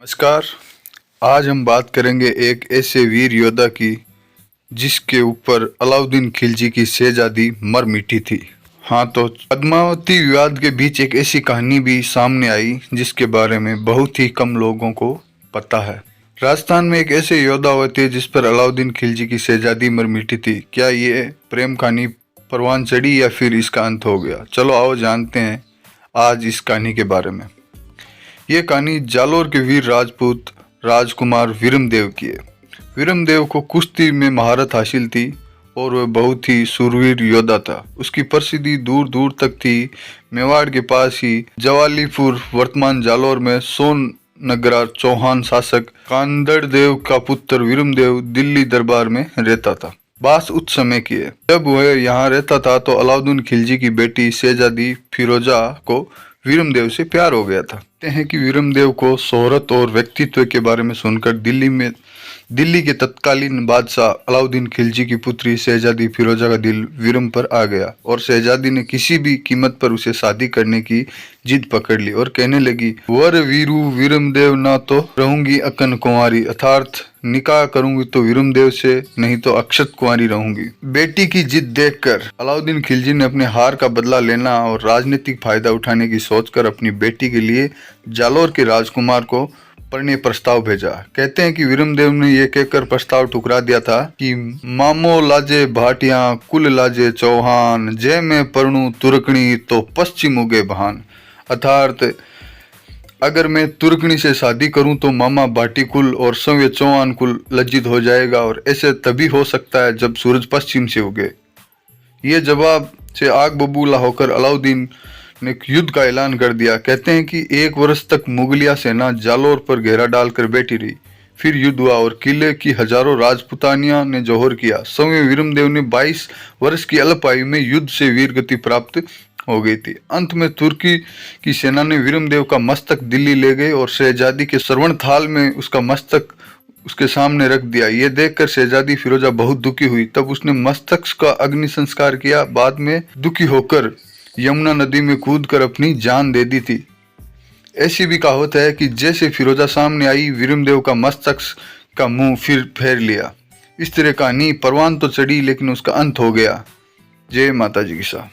नमस्कार। आज हम बात करेंगे एक ऐसे वीर योद्धा की जिसके ऊपर अलाउद्दीन खिलजी की शहजादी मर मिटी थी। हाँ, तो पद्मावती विवाद के बीच एक ऐसी कहानी भी सामने आई जिसके बारे में बहुत ही कम लोगों को पता है। राजस्थान में एक ऐसे योद्धा हुए थे जिस पर अलाउद्दीन खिलजी की शहजादी मर मिटी थी। क्या ये प्रेम कहानी परवान चढ़ी या फिर इसका अंत हो गया? चलो आओ जानते हैं आज इस कहानी के बारे में। ये कहानी जालोर के वीर राजपूत राजकुमार वीरमदेव की है। वीरमदेव को कुश्ती में महारत हासिल थी और वह बहुत ही सूरवीर योद्धा था। उसकी प्रसिद्धि दूर दूर तक थी। मेवाड़ के पास ही जवालीपुर वर्तमान जालोर में सोननगरा चौहान शासक कांदड़ देव का पुत्र वीरमदेव दिल्ली दरबार में रहता था। बात उस समय की है जब वह यहाँ रहता था तो अलाउद्दीन खिलजी की बेटी शहजादी फिरोजा को वीरमदेव से प्यार हो गया था। कहते हैं कि वीरमदेव को शोहरत और व्यक्तित्व के बारे में सुनकर दिल्ली के तत्कालीन बादशाह अलाउद्दीन खिलजी की पुत्री शहजादी फिरोजा का दिल वीरम पर आ गया और शहजादी ने किसी भी कीमत पर उसे शादी करने की जिद पकड़ ली और कहने लगी, वर वीरू वीरमदेव ना तो रहूंगी अकन कुंवारी, अर्थात निकाह करूंगी तो वीरमदेव से, नहीं तो अक्षत कुंवारी रहूंगी। बेटी की जिद देखकर अलाउद्दीन खिलजी ने अपने हार का बदला लेना और राजनीतिक फायदा उठाने की सोचकर अपनी बेटी के लिए जालोर के राजकुमार को परिणय प्रस्ताव भेजा। कहते हैं कि वीरमदेव ने यह कहकर प्रस्ताव ठुकरा दिया था कि मामो लाजे भाटिया कुल लाजे चौहान, जय में परणु तुर्कनी तो पश्चिम उगे बहान, अर्थात अगर मैं तुर्कनी से शादी करूं तो मामा भाटी कुल और सव्य चौहान कुल लज्जित हो जाएगा और ऐसे तभी हो सकता है जब सूरज पश्चिम से उगे। ये जवाब से आग बबूला होकर अलाउद्दीन ने युद्ध का ऐलान कर दिया। कहते हैं कि 1 वर्ष तक मुगलिया सेना जालोर पर घेरा डालकर बैठी रही। फिर युद्ध हुआ और किले की हजारों राजपुतानिया ने जौहर किया। सौम्य वीरमदेव ने 22 वर्ष की अल्प आयु में युद्ध से वीरगति प्राप्त हो गई थी। अंत में तुर्की की सेना ने वीरमदेव का मस्तक दिल्ली ले गई और शहजादी के श्रवण थाल में उसका मस्तक उसके सामने रख दिया। ये देखकर शहजादी फिरोजा बहुत दुखी हुई। तब उसने मस्तक का अग्नि संस्कार किया। बाद में दुखी होकर यमुना नदी में कूदकर अपनी जान दे दी थी। ऐसी भी कहावत है कि जैसे फिरोजा सामने आई, वीरमदेव का मस्तक का मुंह फिर फेर लिया। इस तरह कहानी परवान तो चढ़ी लेकिन उसका अंत हो गया। जय माता जी की सा।